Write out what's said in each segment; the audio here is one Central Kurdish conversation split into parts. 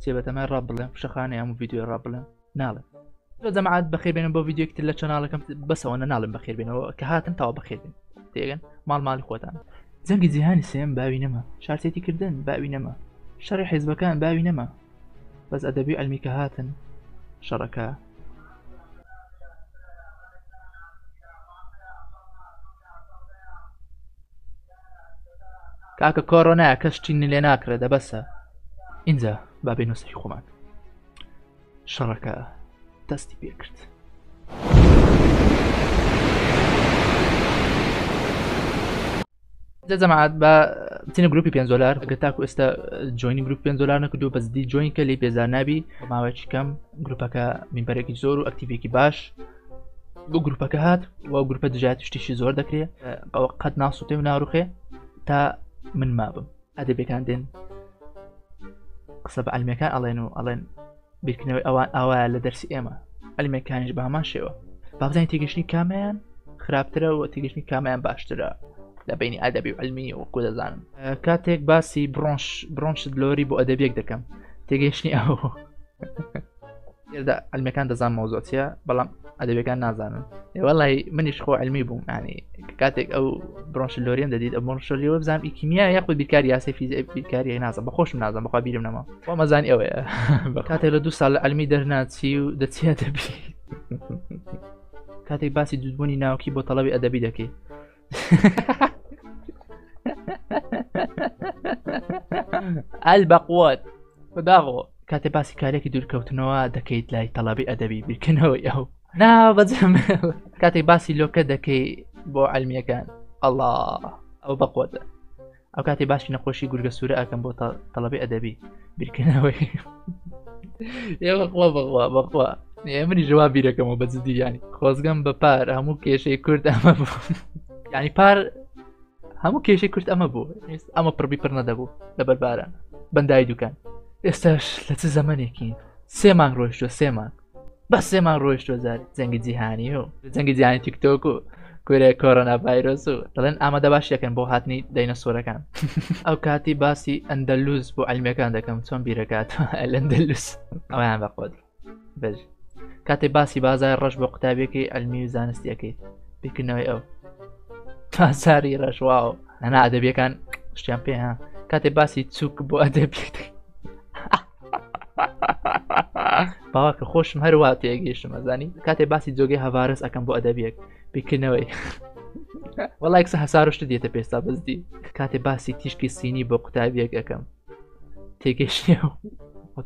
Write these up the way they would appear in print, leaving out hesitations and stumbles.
سێبەتەمە ڕاب بڵێم شەخانەیە هەموو ڤیدیۆ ڕاب بڵێم ناڵێم لۆ جەماعەت بەخێر بێنن بۆ ڤیدیۆکتر لە چەناڵەکەم بەسەوەنە ناڵێم بەخێر بێنەوە کە هاتن تاوە بەخێر بێن تێگەن ماڵی خۆتان جەنگی جیهانی سێم باوی نەما شارچێتی کردن باوی نەما شەڕی حیزبەکان باوی نەما بەس ئەدەبی ئەلمی کە هاتن شەڕەکە کاکە کۆڕۆنایە کەس چینی لێ ناکرێت دەبەسە اینجا بابێ نووسەی خۆمان شەڕەکە دەستی پێ کرد جەماعەت بە بچینە گروپی $5 ئەگەر تاکو ئێستا جوینی گروپ $5 نەکردو بەس دی جوین کە لی بێزار نابی ماوەیەکی کەم گروپەکە میمبەرێکی زۆر و ئەکتیڤێکی باش بۆ گروپەکە هات و گروپە دژایەت شتێکی زۆر دەکرێت ئەوە قەت ناسووتێ و ناڕوخێ تا من مابم ئەدەبیەکان دێن قسە بە ئەلمیەکان ئەڵێن و ئەڵێن بیرکردنەوەی ئەوان ئاوایە لە دەرسی ئێمە ئەلمیەکانیش بە هەمان شێوە با بزانین تێگەشتنی کامیان خراپترە و تێگەشتنی کامیان باشترە لە بینی ئەدەبی و علمی و کو دەزانم کاتێک باسی برۆنشت لۆری بۆ ئەدەبیەک دەکەم تێگەشتنی ئەو علمیەکان دەزان مۆزۆچیە بەڵام ئەدەبیەکان نازانن وەڵی منیش خۆ علمی بووم ینی کاتێک ئەو برۆنشت لۆریەم دەدیت ئەو برۆنشتلۆریەوە بزانم ئیکیمیا یاخود بیرکاری یاسی فیزیک بیرکاری نازانم بەخۆشم نازانم بەخوا بیرم نەما بۆ مەزانی ئەوەیە کاتێک لە 2 ساڵ لە علمی دەرناچی و دەچی ئەدەبی کاتێک باسی دوودبوونی ناوکی بۆ تەڵەبی ئەدەبی دەکەی البەقوت بەداغۆ کاتێ باسی کارێکی دوورکەوتنەوە دەکەیت لای تەڵەبی ئەدەبی بیرکردنەوەی ئەو نا بەجەم کاتێک باسی لۆکە دەکەی بۆ علمیەکان ئەڵڵا ئەو بەقوتە ئەو کاتێ باسی نەخۆشی گورگە سوورە ئەکەم بۆ تەڵەبی ئەدەبی بیرکردنەوەی بەخوا منی جواب بیرەکەمەوە بەجددی ینی خۆزگەم بە پار هەموو کێشەی کورد ئەمە بوو ینی پار هەموو کێشەی کورد ئەمە بوو ئەمە پڕبی پڕ نەدەبوو لەبەر باران بەندای دوکان ئێستاش لە چ زەمانێکی 3 مانگ ڕۆیشتووە 3 مانگ بە 3 مانگ ڕۆیشتووە زاری جەنگی جیهانی و جەنگی جیهانی تیکتۆک و کوێرە کۆرۆنا ڤایرۆس و دەڵێن ئامادە باشیەکەن بۆ هاتنی داینەسۆرەکان ئەو کاتی باسی ئەندەلوس بۆ علمیەکان دەکەم چۆن بیرەکاتەوە ئەندەلوس ئەویان بەخۆت بەژ کاتێ باسی بازار ڕەش بۆ قوتابیەکەی علمی و زانستیەکەیت بیرکردنەوەی ئەو بازاری ڕەشواوە هەنا ئەدەبیەکان شتیان پێ ها کاتێ باسی چووک بۆ ئەدەبیێت باواکە خۆشم هەروە تێگەیشتم ئەزانی کاتێ باسی جۆگەی هەڤارس ئەەکەم بۆ ئەدەبیەک بیرکردنەوەی وەڵای کسە هەسارشتە دێتە پێستا بەزدی کاتێ باسی تیشکی سینی بۆ قوتابیەک ئەەکەم تێگەیشتنیەوە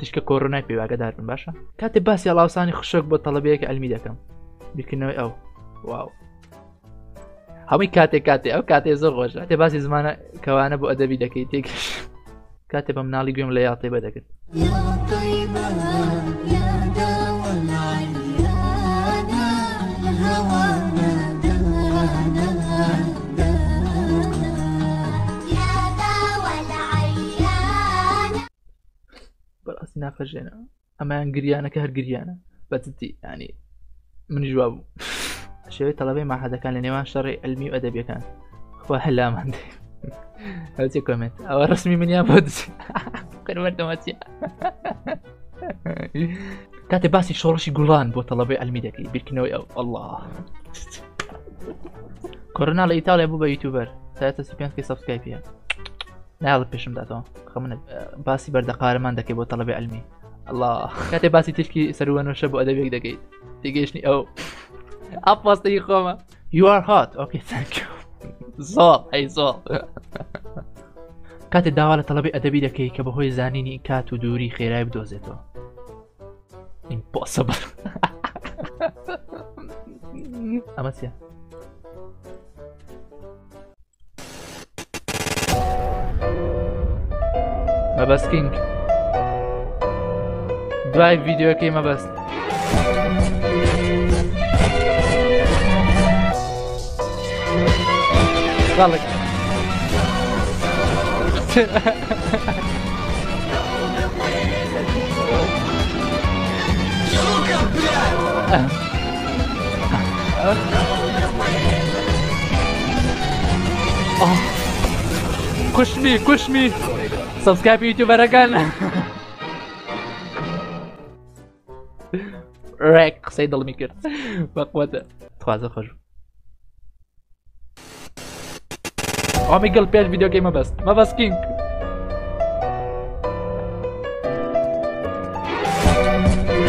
تیشکە کۆڕۆنای پێواگەدار بن باشە کاتێ باسی هەڵاوسانی خشک بۆ تەڵەبەیەک ئەلمی دەکەم بیرکردنەوەی ئەو واو هەمووی کاتێک ئەو کاتێ زۆر خۆشە تێ باسی زمانە کەوانە بۆ ئەدەبی دەکەی تێگەش کاتێ بە مناڵی گوێم لە یاڵتەی بەدەکرد بەڕاستی ناخەژێنە ئەمایان گریانەکە هەر گریانە بەجددی ینی منی جواب بوو شێوەی تەڵەبەی ماحەدەکان لە نێوان شەڕی علمی و ئەدەبیەکان خوا هەلامان دێ هەوچێ کۆمنت ئەوە ڕسمی منیان بۆ دچ قەروەردەمەچیە کاتێ باسی شۆڕشی گوڵان بۆ تەڵەبەی علمی دەکەی بیرکردنەوەی ئەو ئەڵڵا کۆرۆنا لە ئیتالیا بوو بە یوتیوبەر سایتە 35 سەبسکرایب هەیە ناڵت پێشم داتەوە خەمنت باسی بەردەقارەمان دەکەی بۆ تەڵەبەی علمی ئەڵڵا کاتێ باسی تشکی سەروەنوشە بۆ ئەدەبیەک دەکەیت تێگەیشتنی ئەو ئەپۆستەی خۆمە you are hot okay thank you زۆڵ ئەی زۆڵ کاتێ داوا لە تەڵەبەی ئەدەبی دەکەی کە بەهۆی زانینی کات و دووری خێرای بدۆزێتەوە impossible ئەمە چییە مەبەستکینگ دوای ڤیدیۆکەی مەبەست غلط push me subscribe YouTuber again ڕێک قسەی دڵمی کرد بەقوەتە خوازە خۆش ئەمی گەڵ پێش ڤیدیۆکەی مەبەست کینگ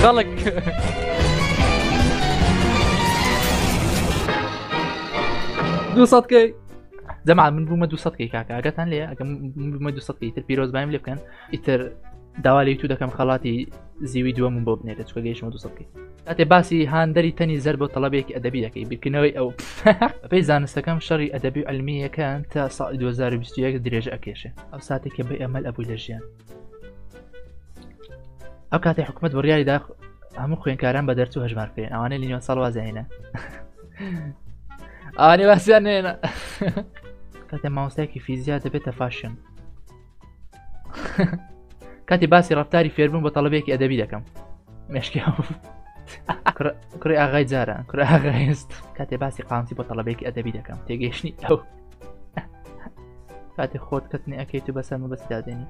خەڵک دووسەدکەی جەماعە من بوومە 200کەی کاکە ئاگاتان لێ ئەگەم بوومە 200کەی ئیتر پیرۆزبایم لێ بکەن ئیتر داوا لە یوتیوب دەکەم خەڵاتی زیوی دووەمم بۆ بنێرێت چکە گەیشتمە 200کەی کاتێ باسی هاندەری تەنی زەر بۆ تەڵەبێکی ئەدەبی دەکەی بیرکردنەوەی ئەو بەپێی زانستەکەم شەڕی ئەدەبی و علمیەکان تا ساڵی 2021 درێژە ئەکێشێ ئەو ساتێکە بە ئەمەل ئەبووی لە ژیان ئەو کاتێ حکوومەت بڕیاری دا هەموو خوێنکاران بە دەرچوو هەژمارکرێن ئەوانەی لیۆن ساڵ وازێنە ئەوانێ باسییان نێنە کاتێ مامۆستایەکی فیزیا دەبێتە فاشن کاتی باسی ڕفتاری فێربوون بۆ تەڵەبێکی ئەدەبی دەکەم مێشکی کوڕی ئاغای جاران کوڕ ئاغایست کاتێ باسی قامسی بۆ تەڵەبێکی ئەدەبی دەکەم تێگەیشتنی ئەو کاتێ خۆت کەتنی ئەەکەیت و بەسەر مەبەستی دادێنی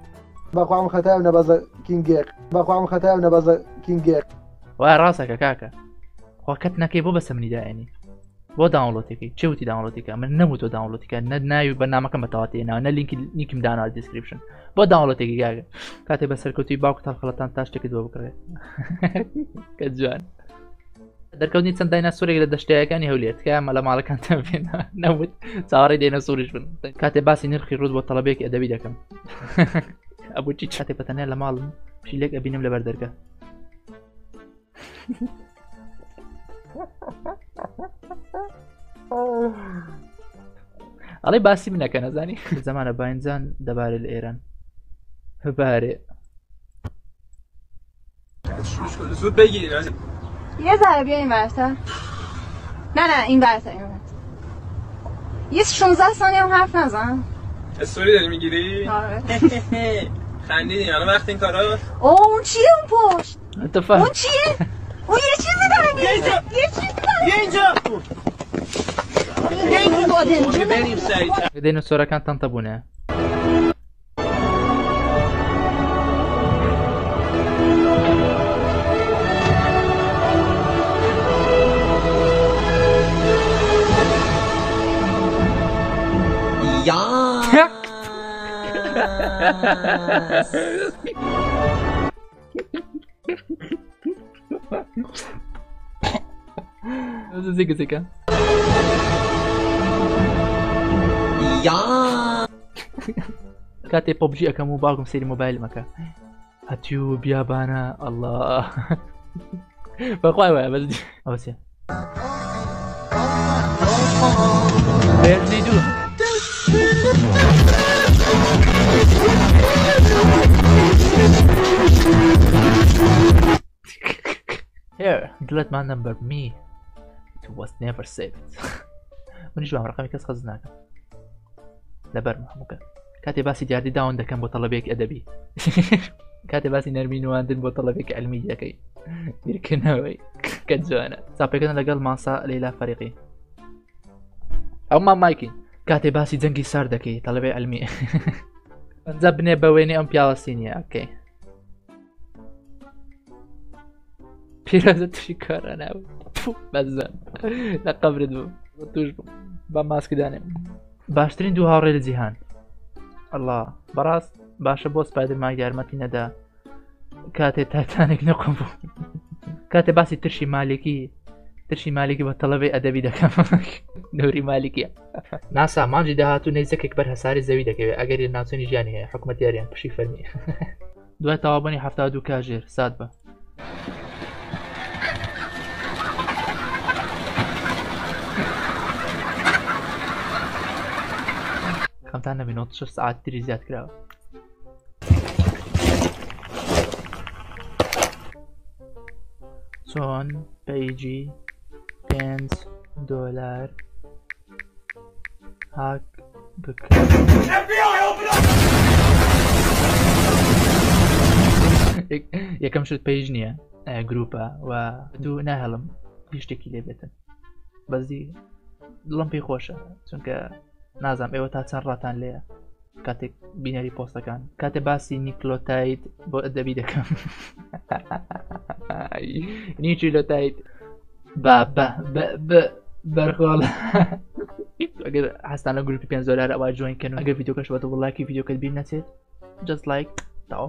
بەخوام خەتایم نەبەزە کینگێک بەخوام خەتایم نەبەزە کینگێک وای ڕاستەکە کاکە خۆ کەت نەکەی بۆ بەسە منی داێنی بۆ داونلۆتێکی چێوتی داونلۆتیکە من نەبوو تۆ داونلۆتیکە نە ناوی بەنامەکەم بەتەواتێناوە نە لینکم دانا دیسکریپشن بۆ داونلۆتێکی گاگە کاتێ بە سەرکەوتی باوکو تاڵخەڵەتان تا شتێکی دووە بکڕێت کە جوان دەرکەوتنی چەند دایناسۆرێک لە دەشتەیەەکانی هەولێت کە مە لە ماڵەکانتان بێنە نەوت چاوەڕێی دایناسۆریش بن کاتێ باسی نرخی ڕوود بۆ تەڵەبێکی ئەدەبی دەکەم ئەبوو چی کاتێ بەتەنێ لە ماڵم پشیلێک ئەبینم لە بەردەرگا ئەڵێ باسی منەکە نەزانی زەمانە باینجان دەبارێت لە ئێران هەبارێ زود بگیر یه ذره بیا این برتر نه این برتر این برتر یه 16 ثانیه هم حرف نزن استوری داری میگیری؟ آره خندیدی الان وقت این کارا؟ اون چیه اون پشت؟ اتفاق اون چیه؟ اون یه چیزی داره میریزه یه چیزی داره بیا اینجا بریم سریعتر دینۆسۆرەکانتان تەبوونە زیگە کاتێ پۆبژی ئەەکەم و باوکم سەیری مۆبایل مەکە هەتیو بیابانە ئەله بەخوای وایە بەس ئەوسێ بێزی دوو Here, delete my number, me. It was never saved. منیش بام ڕقمی کەس خەز ناکەم لەبەر هەمووکە کاتێ باسی دیاردی داون دەکەم بۆ تەڵەبێکی ئەدەبی کاتێ باسی نەرمی نواندن بۆ تەڵەبێکی ئەلمی دەکەی بیرکردنەوەی کە جوانە چاپێکردن لەگەڵ ماسا لەیلا فەریقی ئەو مامایکین کاتێ باسی جەنگی سار دەکەی تەڵەبێ ئەلمی ئەنجا بنێ بە وێنێ ئەم پیاوە سینیە ئەکەی پیرۆزە تووشی کارە ناوە بەزان لە قەبرت بوو توش بە ماسکدانێ باشترین دوو هاوڕێ لە جیهان ئەڵڵا بەڕاست باشە بۆ سپایدەرمان یارمەتی نەدا کاتێ تاتانێک نەقم بوو کاتێ باسی ترشی مالێکی بە تەڵەبەی ئەدەبی دەکەم نووری مالکیە ناسا مانجی داهاتوو نەیزەکێک بەر هەساری زەوی دەکەوێت ئەگەر ناوچەی ژیانی هەیە حکومەت یاریان پشی فەرمی دوای تەوابوونی 72 کاژێر سات بە خەمتان نەبینەوە 6 ساعت تری زیاد کراوە چۆن پەیجی $5 هاک بکە یەکەم شت پەیج نییە گروپە و دوو ناهێڵم هیچ شتێکی لێ بێتن بەزی دڵم پێی خۆشە چونکە نازانم ئێوە تا چەند ڕاتان لێیە کاتێک بینەری پۆستەکان کاتێ باسی نیکلۆتایت بۆ ئەدەبی دەکەم نیچی لە تایت بەرخۆڵ ئەگەر هەستان لە گروپی $5 ئەوە جوین کەن ئەگەر ڤیدیۆکەش بەتە وڵاکی ڤیدیۆکەت بیر نەچێت just like تاو